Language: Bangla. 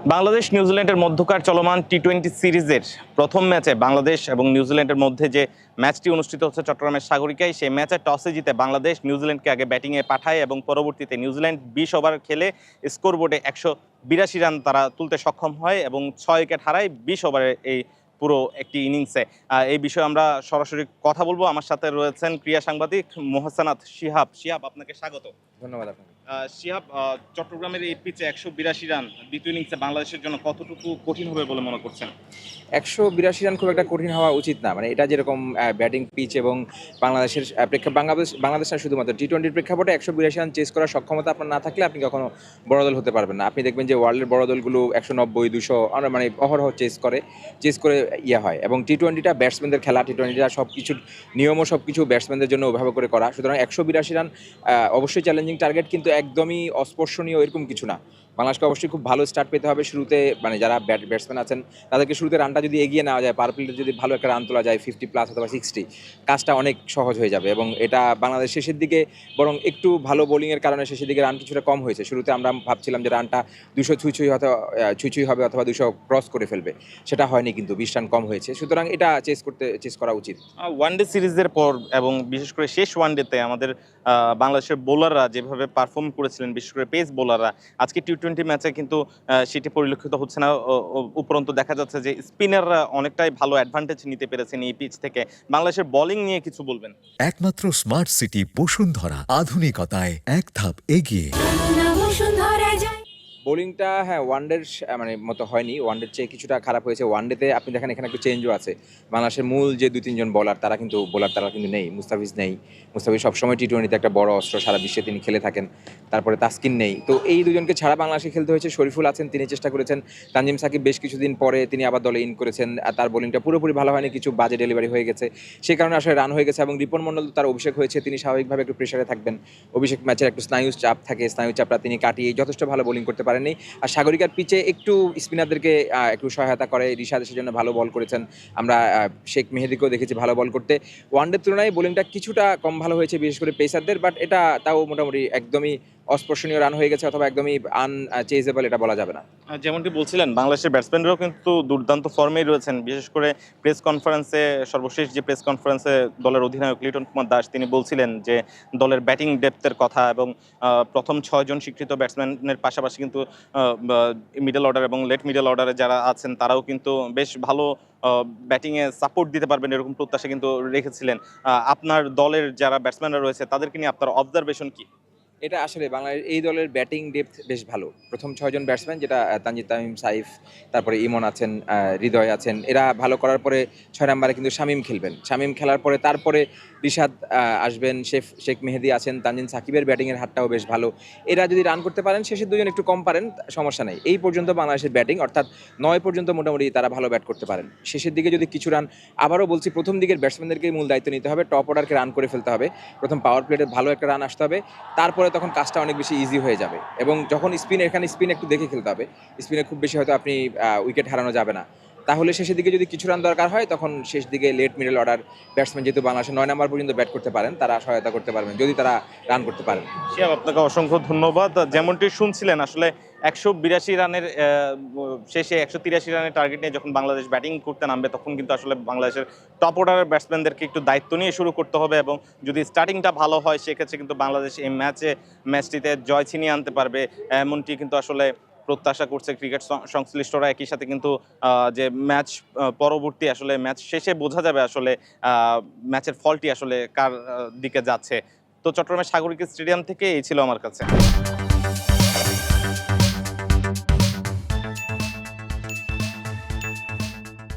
বাংলাদেশ নিউজিল্যান্ডের মধ্যকার চলমান টি-20 সিরিজের প্রথম ম্যাচে বাংলাদেশ এবং নিউজিল্যান্ডের মধ্যে যে ম্যাচটি অনুষ্ঠিত হচ্ছে চট্টগ্রামের সাগরিকায়, সেই ম্যাচে টসে জিতে বাংলাদেশ নিউজিল্যান্ডকে আগে ব্যাটিংয়ে পাঠায় এবং পরবর্তীতে নিউজিল্যান্ড 20 ওভার খেলে স্কোরবোর্ডে 182 রান তারা তুলতে সক্ষম হয় এবং 6 উইকেট হারায় 20 ওভারের এই পুরো একটি ইনিংসে। এই বিষয়ে আমরা সরাসরি কথা বলবো। আমার সাথে রয়েছেন ক্রীড়া সাংবাদিক মোহসেনাত শিহাব। শিহাব, আপনাকে স্বাগত। ধন্যবাদ আপনাকে। শিহাব, চট্টগ্রামের এই পিচে 182 রান দ্বিতীয় ইনিংসে বাংলাদেশের জন্য কতটুকু কঠিন হবে বলে মনে করছেন? 182 রান খুব একটা কঠিন হওয়া উচিত না। মানে এটা যেরকম ব্যাটিং পিচ এবং বাংলাদেশের বাংলাদেশ না, শুধুমাত্র টি-20 প্রেক্ষাপটে 182 রান চেস করার সক্ষমতা আপনার না থাকলে আপনি কখনো বড় দল হতে পারবেন না। আপনি দেখবেন যে ওয়ার্ল্ডের বড় দলগুলো 190, 200 মানে অহরহ চেস করে হয়। এবং টি-20টা ব্যাটসম্যানদের খেলা, টি-20টা সব কিছুর নিয়মও সব কিছু ব্যাটসম্যানদের জন্য ওইভাবে করে করা। সুতরাং 182 রান অবশ্যই চ্যালেঞ্জিং টার্গেট, কিন্তু একদমই অস্পর্শনীয় এরকম কিছু না। বাংলাদেশকে অবশ্যই খুব ভালো স্টার্ট পেতে হবে শুরুতে। মানে যারা ব্যাটসম্যান আছেন তাদেরকে শুরুতে রানটা যদি এগিয়ে নেওয়া যায়, পার প্লেতে যদি ভালো একটা রান তোলা যায় 50+ অথবা 60, কাজটা অনেক সহজ হয়ে যাবে। এবং এটা বাংলাদেশ শেষের দিকে বরং একটু ভালো বোলিংয়ের কারণে শেষের দিকে রান কিছুটা কম হয়েছে। শুরুতে আমরা ভাবছিলাম যে রানটা 200 ছুঁই হবে অথবা 200 ক্রস করে ফেলবে, সেটা হয়নি, কিন্তু 20 রান কম হয়েছে। সুতরাং এটা চেস করা উচিত। ওয়ানডে সিরিজের পর এবং বিশেষ করে শেষ ওয়ানডেতে আমাদের বাংলাদেশের বোলাররা যেভাবে পারফর্ম করেছিলেন, বিশেষ করে পেস বোলাররা, আজকে টি-20 ম্যাচে কিন্তু সেটি পরিলক্ষিত হচ্ছে না। উপরন্তু দেখা যাচ্ছে যে স্পিনাররা অনেকটাই ভালো অ্যাডভান্টেজ নিতে পেরেছেন এই পিচ থেকে। বাংলাদেশের বোলিং নিয়ে কিছু বলবেন? একমাত্র স্মার্ট সিটি বসুন্ধরা, আধুনিকতায় এক ধাপ এগিয়ে। বোলিংটা ওয়ানডের মানে মতো হয়নি, ওয়ানডের চেয়ে কিছুটা খারাপ হয়েছে। ওয়ানডেতে আপনি দেখেন এখানে একটু চেঞ্জও আছে। বাংলাদেশের মূল যে 2-3 জন তারা কিন্তু নেই। মুস্তাফিজ নেই। মুস্তাফিজ সবসময় টি-20তে একটা বড় অস্ত্র, সারা বিশ্বে তিনি খেলে থাকেন। তারপরে তাসকিন নেই। তো এই দুজনকে ছাড়া বাংলাদেশে খেলতে হয়েছে। শরীফুল আছেন, তিনি চেষ্টা করেছেন। তানজিম সাকিব বেশ কিছুদিন পরে তিনি আবার দলে ইন করেছেন। তার বোলিংটা পুরোপুরি ভালো হয়নি, কিছু বাজে ডেলিভারি হয়ে গেছে, সে কারণে আসলে রান হয়ে গেছে। এবং রিপন মন্ডল তার অভিষেক হয়েছে, তিনি স্বাভাবিকভাবে একটু প্রেশারে থাকবেন। অভিষেক ম্যাচের একটু স্নায়ু চাপ থাকে, স্নায়ু চাপটা তিনি কাটিয়ে যথেষ্ট ভালো বোলিং করতে পারেননি। আর সাগরিকার পিচে একটু স্পিনারদেরকে একটু সহায়তা করে, রিশাদ সেজন্য ভালো বল করেছেন। আমরা শেখ মেহেদিকেও দেখেছি ভালো বল করতে। ওয়ানডের তুলনায় বোলিংটা কিছুটা কম ভালো হয়েছে, বিশেষ করে পেসারদের। বাট এটা তাও মোটামুটি একদমই অস্পর্শনীয় রান হয়ে গেছে অথবা একদমই আনচেজেবল এটা বলা যাবে না। যেমনটি বলছিলেন, বাংলাদেশের ব্যাটসম্যানরাও কিন্তু দুর্দান্ত ফর্মেই রয়েছেন। বিশেষ করে সর্বশেষ যে প্রেস কনফারেন্সে দলের অধিনায়ক লিটন কুমার দাস তিনি বলছিলেন যে দলের ব্যাটিং ডেপথের কথা এবং প্রথম 6 জন স্বীকৃত ব্যাটসম্যানের পাশাপাশি কিন্তু মিডল অর্ডার এবং লেট মিডল অর্ডারে যারা আছেন তারাও কিন্তু বেশ ভালো ব্যাটিংয়ে সাপোর্ট দিতে পারবেন, এরকম প্রত্যাশা কিন্তু রেখেছিলেন। আপনার দলের যারা ব্যাটসম্যানরা রয়েছে তাদেরকে নিয়ে আপনার অবজারভেশন কি? এটা আসলে বাংলাদেশ এই দলের ব্যাটিং ডেপথ বেশ ভালো। প্রথম 6 জন ব্যাটসম্যান, যেটা তানজিদ তামিম, সাইফ, তারপরে ইমন আছেন, হৃদয় আছেন, এরা ভালো করার পরে 6 নম্বরে কিন্তু শামীম খেলবেন। শামীম খেলার পরে তারপরে রিশাদ আসবেন, শেখ মেহেদি আছেন, তানজিম সাকিবের ব্যাটিংয়ের হাতটাও বেশ ভালো। এরা যদি রান করতে পারেন, শেষের দুজন একটু কম পারেন, সমস্যা নেই। এই পর্যন্ত বাংলাদেশের ব্যাটিং, অর্থাৎ 9 পর্যন্ত মোটামুটি তারা ভালো ব্যাট করতে পারেন। শেষের দিকে যদি কিছু রান, আবারও বলছি, প্রথম দিকের ব্যাটসম্যানদেরকে মূল দায়িত্ব নিতে হবে, টপ অর্ডারকে রান করে ফেলতে হবে। প্রথম পাওয়ার প্লেতে ভালো একটা রান আসতে হবে, তারপরে তখন কাজটা অনেক বেশি ইজি হয়ে যাবে। এবং যখন এখানে স্পিন একটু দেখে খেলতে হবে। স্পিনে খুব বেশি হয়তো আপনি উইকেট হারানো যাবে না। তাহলে শেষের দিকে যদি কিছু রান দরকার হয়, তখন শেষ দিকে লেট মিডল অর্ডার ব্যাটসম্যান, যেহেতু বাংলাদেশের 9 নম্বর পর্যন্ত ব্যাট করতে পারেন, তারা সহায়তা করতে পারবেন যদি তারা রান করতে পারেন। শিহাব, আপনাকে অসংখ্য ধন্যবাদ। যেমনটি শুনছিলেন, আসলে 182 রানের শেষে 183 রানের টার্গেট নিয়ে যখন বাংলাদেশ ব্যাটিং করতে নামবে, তখন কিন্তু আসলে বাংলাদেশের টপ অর্ডারের ব্যাটসম্যানদেরকে একটু দায়িত্ব নিয়ে শুরু করতে হবে এবং যদি স্টার্টিংটা ভালো হয়, সেক্ষেত্রে কিন্তু বাংলাদেশ এই ম্যাচটিতে জয় ছিনিয়ে আনতে পারবে, এমনটি কিন্তু আসলে প্রত্যাশা করছে ক্রিকেট সংশ্লিষ্টরা। একই সাথে কিন্তু যে ম্যাচ পরবর্তী আসলে ম্যাচ শেষে বোঝা যাবে আসলে ম্যাচের ফলটি আসলে কার দিকে যাচ্ছে। তো চট্টগ্রামের সাগরিকা স্টেডিয়াম থেকে এই ছিল আমার কাছে।